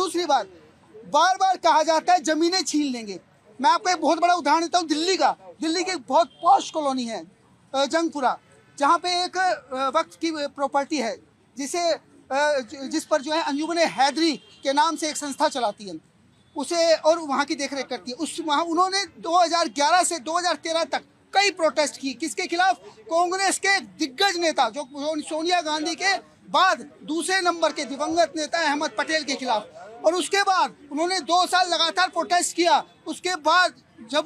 दूसरी बात, बार बार कहा जाता है जमीनें छीन लेंगे। मैं आपको एक बहुत बड़ा उदाहरण देता हूँ दिल्ली का। दिल्ली की एक बहुत पॉश कॉलोनी है जंगपुरा, जहाँ पे एक वक्फ की प्रॉपर्टी है जिस पर जो है अंजुमन हैदरी के नाम से एक संस्था चलाती है उसे, और वहाँ की देखरेख करती है। वहाँ उन्होंने 2011 से 2013 तक कई प्रोटेस्ट की। किसके खिलाफ? कांग्रेस के दिग्गज नेता जो सोनिया गांधी के बाद दूसरे नंबर के दिवंगत नेता अहमद पटेल के खिलाफ। और उसके बाद उन्होंने 2 साल लगातार प्रोटेस्ट किया। उसके बाद जब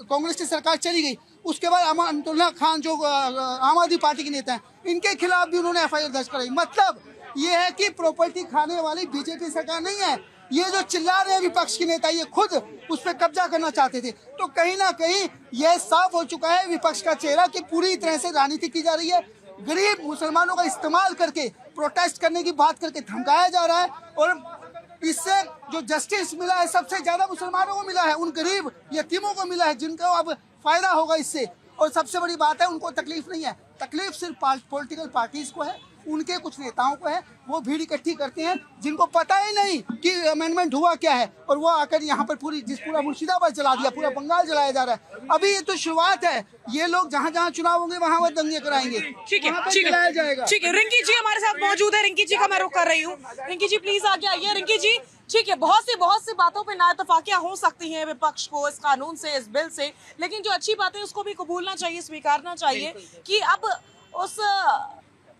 कांग्रेस की सरकार चली गई, उसके बाद अमानुल्लाह खान जो आम आदमी पार्टी के नेता हैं, इनके खिलाफ भी उन्होंने FIR दर्ज कराई। मतलब ये है कि प्रॉपर्टी खाने वाली बीजेपी सरकार नहीं है। ये जो चिल्ला रहे हैं विपक्ष के नेता, ये खुद उस पर कब्जा करना चाहते थे। तो कहीं ना कहीं यह साफ हो चुका है विपक्ष का चेहरा कि पूरी तरह से राजनीति की जा रही है। गरीब मुसलमानों का इस्तेमाल करके प्रोटेस्ट करने की बात करके धमकाया जा रहा है। और इससे जो जस्टिस मिला है सबसे ज्यादा मुसलमानों को मिला है, उन गरीब यतीमों को मिला है जिनको अब फायदा होगा इससे। और सबसे बड़ी बात है, उनको तकलीफ नहीं है, तकलीफ सिर्फ पॉलिटिकल पार्टीज को है, उनके कुछ नेताओं को है। वो भीड़ इकट्ठी करते हैं जिनको पता ही नहीं कि अमेंडमेंट हुआ क्या है, और वो आकर यहाँ पर पूरा मुर्शिदाबाद जला दिया, पूरा बंगाल जलाया जा रहा है। अभी ये तो शुरुआत है, ये लोग जहाँ जहाँ चुनाव होंगे वहाँ वो दंगे कराएंगे। ठीक है, ठीक है। रिंकी जी हमारे साथ मौजूद है, रिंकी जी का मैं रुख कर रही हूँ। रिंकी जी प्लीज आगे आइए। रिंकी जी ठीक है, बहुत सी बातों पे नाइतफाकियां हो सकती हैं विपक्ष को इस कानून से, इस बिल से, लेकिन जो अच्छी बात है उसको भी कबूलना चाहिए, स्वीकारना चाहिए कि अब उस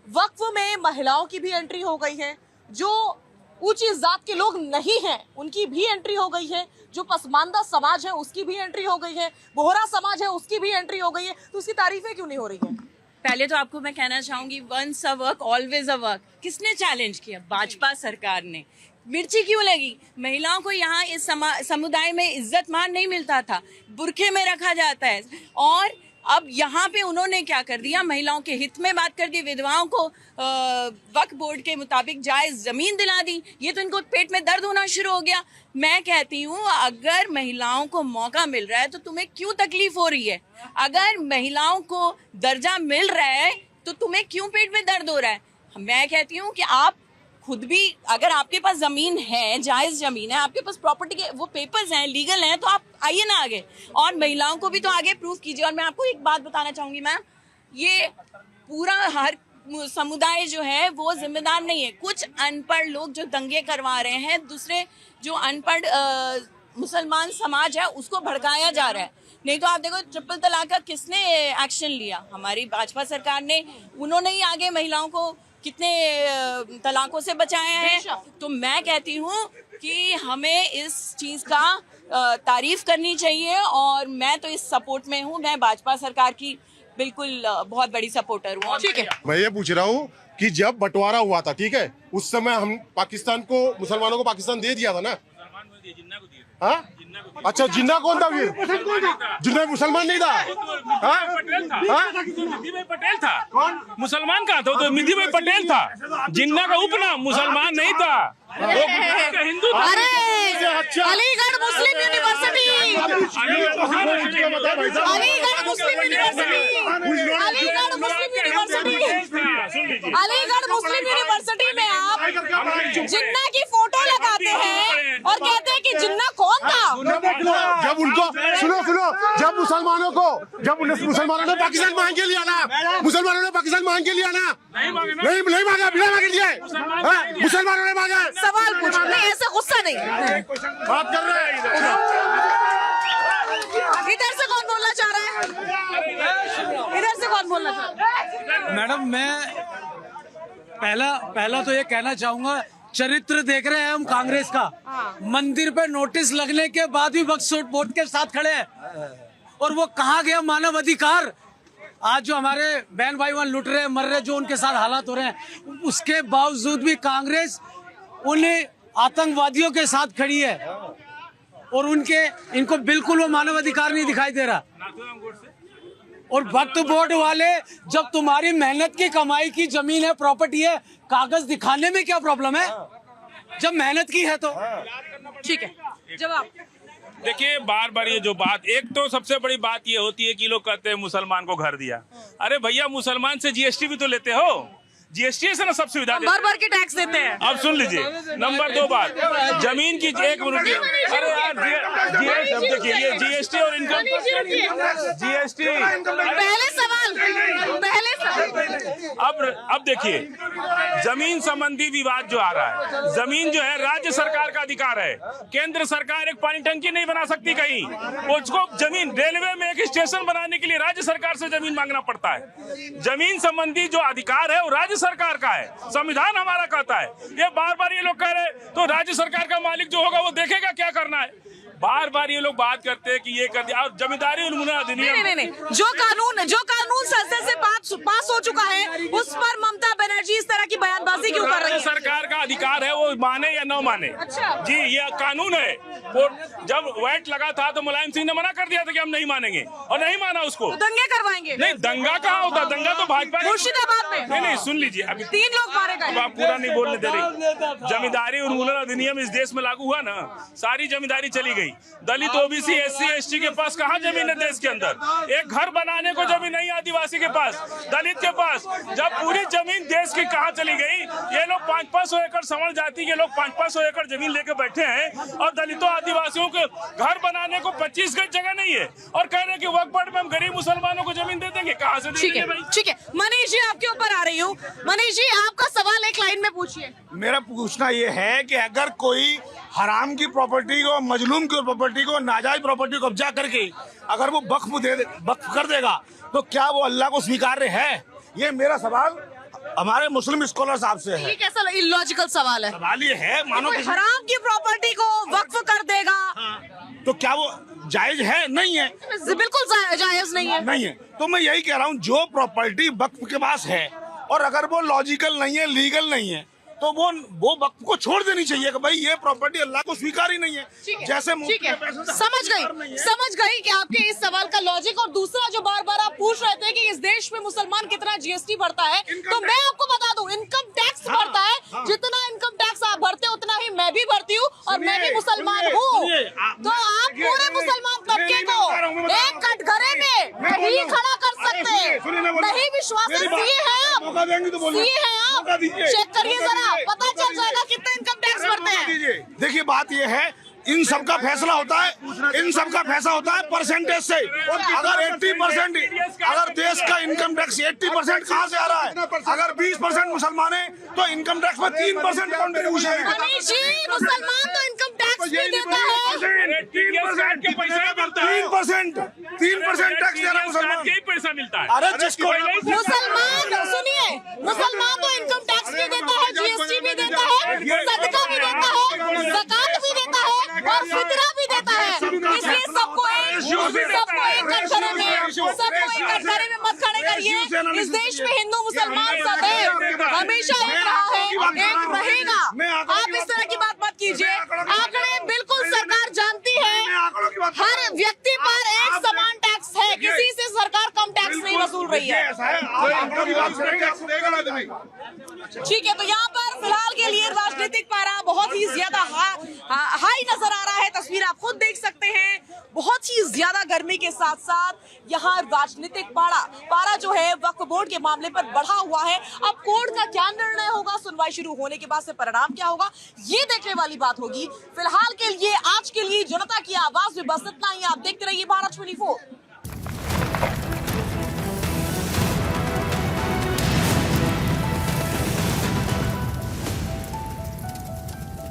वक्फ में महिलाओं की भी एंट्री हो गई है, जो ऊंची जात के लोग नहीं हैं उनकी भी एंट्री हो गई है, जो पसमानदा समाज है उसकी भी एंट्री हो गई है, बोहरा समाज है उसकी भी एंट्री हो गई है। तो उसकी तारीफें क्यों नहीं हो रही है? पहले तो आपको मैं कहना चाहूंगी, once a work always a work. किसने चैलेंज किया? भाजपा सरकार ने। मिर्ची क्यों लगी? महिलाओं को यहाँ इस समुदाय में इज्जत मान नहीं मिलता था, बुरखे में रखा जाता है, और अब यहाँ पे उन्होंने क्या कर दिया? महिलाओं के हित में बात कर दी, विधवाओं को वक्फ बोर्ड के मुताबिक जायज जमीन दिला दी। ये तो इनको पेट में दर्द होना शुरू हो गया। मैं कहती हूँ अगर महिलाओं को मौका मिल रहा है तो तुम्हें क्यों तकलीफ हो रही है? अगर महिलाओं को दर्जा मिल रहा है तो तुम्हें क्यों पेट में दर्द हो रहा है? मैं कहती हूँ कि आप खुद भी, अगर आपके पास जमीन है, जायज जमीन है, आपके पास प्रॉपर्टी के वो पेपर्स हैं, लीगल हैं, तो आप आइए ना आगे, और महिलाओं को भी तो आगे प्रूफ कीजिए। और मैं आपको एक बात बताना चाहूंगी मैम, ये पूरा हर समुदाय जो है वो जिम्मेदार नहीं है। कुछ अनपढ़ लोग जो दंगे करवा रहे हैं, दूसरे जो अनपढ़ मुसलमान समाज है उसको भड़काया जा रहा है। नहीं तो आप देखो ट्रिपल तलाक का किसने एक्शन लिया? हमारी भाजपा सरकार ने। उन्होंने ही आगे महिलाओं को कितने तलाकों से बचाया है। तो मैं कहती हूँ कि हमें इस चीज का तारीफ करनी चाहिए, और मैं तो इस सपोर्ट में हूँ। मैं भाजपा सरकार की बिल्कुल बहुत बड़ी सपोर्टर हूँ। ठीक है, मैं ये पूछ रहा हूँ कि जब बंटवारा हुआ था, ठीक है, उस समय हम पाकिस्तान को, मुसलमानों को पाकिस्तान दे दिया था ना? हाँ? अच्छा, जिन्ना कौन था फिर? जिन्ना मुसलमान नहीं था? मिधी भाई पटेल था। कौन मुसलमान का था? तो मिधी भाई पटेल था। जिन्ना का उपनाम मुसलमान नहीं था, वो हिंदू था। अलीगढ़ मुस्लिम यूनिवर्सिटी, अलीगढ़ मुस्लिम यूनिवर्सिटी में आप जिन्ना की फोटो लगाते हैं और कहते हैं कि जिन्ना कौन था? जब उनको सुनो, जब मुसलमानों ने पाकिस्तान मांग के लिया ना, मुसलमानों ने पाकिस्तान मांग के लिया ना? नहीं मांगा, बिना मांगे लिए मुसलमानों ने मांगा। सवाल पूछ, नहीं ऐसा गुस्सा नहीं बात कर रहे हैं। इधर से कौन बोलना चाह रहा है? इधर से कौन बोलना चाह रहा है? मैडम, मैं पहला तो ये कहना चाहूंगा, चरित्र देख रहे हैं हम कांग्रेस का। मंदिर पे नोटिस लगने के बाद भी वक्फ बोर्ड के साथ खड़े हैं, और वो कहाँ गया मानव अधिकार? आज जो हमारे बहन भाई वहां लुट रहे, मर रहे, जो उनके साथ हालात हो रहे हैं, उसके बावजूद भी कांग्रेस उन आतंकवादियों के साथ खड़ी है, और इनको बिल्कुल वो मानव अधिकार नहीं दिखाई दे रहा। और वक्फ बोर्ड वाले, जब तुम्हारी मेहनत की कमाई की जमीन है, प्रॉपर्टी है, कागज दिखाने में क्या प्रॉब्लम है? जब मेहनत की है तो ठीक है। जवाब देखिए, बार बार ये जो बात, एक तो सबसे बड़ी बात ये होती है कि लोग कहते हैं मुसलमान को घर दिया। अरे भैया, मुसलमान से GST भी तो लेते हो। जीएसटी से ना सब सुविधा देते भर भर के टैक्स देते हैं। अब सुन लीजिए, नंबर 2 बात, जमीन की एक मिनट, अरे यार अब देखिए ये जीएसटी और इनकम जीएसटी अब देखिए, जमीन संबंधी विवाद जो आ रहा है, जमीन जो है राज्य सरकार का अधिकार है। केंद्र सरकार एक पानी टंकी नहीं बना सकती कहीं, उसको जमीन, रेलवे में एक स्टेशन बनाने के लिए राज्य सरकार से जमीन मांगना पड़ता है। जमीन संबंधी जो अधिकार है वो राज्य सरकार का है, संविधान हमारा कहता है। ये बार बार ये लोग कह रहे, तो राज्य सरकार का मालिक जो होगा वो देखेगा क्या करना है। बार बार ये लोग बात करते हैं कि ये कर दिया, और जमींदारी उन्मूलन अधिनियम नहीं, जो कानून संसद से पास हो चुका है, उस पर ममता बनर्जी इस तरह की बयानबाजी क्यों कर रही है? सरकार का अधिकार है, वो माने या न माने। अच्छा जी, ये कानून है। वो जब वैट लगा था तो मुलायम सिंह ने मना कर दिया था कि हम नहीं मानेंगे, और नहीं माना उसको। तो दंगे करवाएंगे? नहीं, दंगा कहाँ होता, दंगा तो भाजपा। मुर्शिदाबाद में नहीं, सुन लीजिए, अभी 3 लोग मारे गए। अब आप पूरा नहीं बोलने दे रही। जमींदारी उन्मूलन अधिनियम इस देश में लागू हुआ ना, सारी जमींदारी चली गई। दलित, ओबीसी, एससी, एसटी के पास कहाँ जमीन है देश के अंदर? एक घर बनाने को जमीन नहीं, आदिवासी के पास, दलित के पास। जब पूरी जमीन देश की कहाँ चली गई? ये लोग 500-500 एकड़, सवर्ण जाति के लोग 500-500 एकड़ जमीन लेके बैठे हैं, और दलितों आदिवासियों के घर बनाने को 25 गज जगह नहीं है, और कह रहे हैं कि वक्फ बोर्ड में हम गरीब मुसलमानों को जमीन दे देंगे। कहाँ से देंगे भाई? ठीक है, मनीष जी आपके ऊपर आ रही हूँ। मनीष जी, आपका सवाल एक लाइन में पूछिए। मेरा पूछना ये है कि अगर कोई हराम की प्रॉपर्टी को, मजलूम की प्रॉपर्टी को, नाजायज प्रॉपर्टी को कब्जा करके अगर वो वक्फ कर देगा, तो क्या वो अल्लाह को स्वीकार्य है? ये मेरा सवाल हमारे मुस्लिम स्कॉलर साहब से है। ये कैसा इलॉजिकल सवाल है? सवाल ये है, मानो कोई हराम की प्रॉपर्टी को वक्फ कर देगा, तो क्या वो जायज है? नहीं है, बिल्कुल जायज नहीं है। नहीं है। तो मैं यही कह रहा हूँ, जो प्रॉपर्टी वक्फ के पास है और अगर वो लॉजिकल नहीं है, लीगल नहीं है, तो वो वक्त को छोड़ देनी चाहिए कि भाई ये प्रॉपर्टी अल्लाह को स्वीकार ही नहीं है। जैसे ठीक है, समझ गई कि आपके इस सवाल का लॉजिक। और दूसरा जो बार बार आप पूछ रहे थे कि इस देश में मुसलमान कितना जीएसटी भरता है, तो मैं आपको बता दूं, इनकम टैक्स भरता है। जितना इनकम टैक्स आप भरते हैं उतना ही मैं भी भरती हूँ, और मैं भी मुसलमान हूँ। तो आप पूरे मुसलमान तबके को एक कटघरे में नहीं खड़ा कर सकते। नहीं विश्वास है, सीए हैं आप, चेक करिए जरा, पता चल जाएगा कितना इनकम टैक्स भरते हैं। देखिए, बात ये है, इन सब का फैसला होता है परसेंटेज से। अगर 80%, अगर देश का इनकम टैक्स 80% कहाँ से आ रहा है? अगर 20% मुसलमान है तो इनकम टैक्स में 3% कॉन्ट्रीब्यूशन है। मुसलमान तो इनकम टैक्स भी देता है, 3% टैक्स देना मुसलमान, पैसा मिलता है। अरे जिसको मुसलमान तो इनकम टैक्स भी देता है, जीएसटी भी देता है, सदका भी देता है, ज़कात भी देता है, और फितरा भी देता है। इसलिए सबको एक कटघरे में मत खड़े करिए। इस देश में हिंदू मुसलमान सब है, हमेशा एक रहा है, एक रहेगा। आप इस तरह की बात मत कीजिए। आंकड़े बिल्कुल सरकार जानती है, हर व्यक्ति पर एक समान टैक्स है, किसी से सरकार कम टैक्स नहीं वसूल रही है। ठीक है, तो यहाँ पर फिलहाल के लिए राजनीतिक पारा बहुत ही ज्यादा हाई नजर आ रहा है। तस्वीर आप खुद देख सकते हैं, बहुत ही ज्यादा गर्मी के साथ साथ यहाँ राजनीतिक पारा जो है वक्फ बोर्ड के मामले पर बढ़ा हुआ है। अब कोर्ट का क्या निर्णय होगा, सुनवाई शुरू होने के बाद से परिणाम क्या होगा, ये देखने वाली बात होगी। फिलहाल के लिए, आज के लिए जनता की आवाज में बस इतना ही। आप देखते रहिए भारत 24।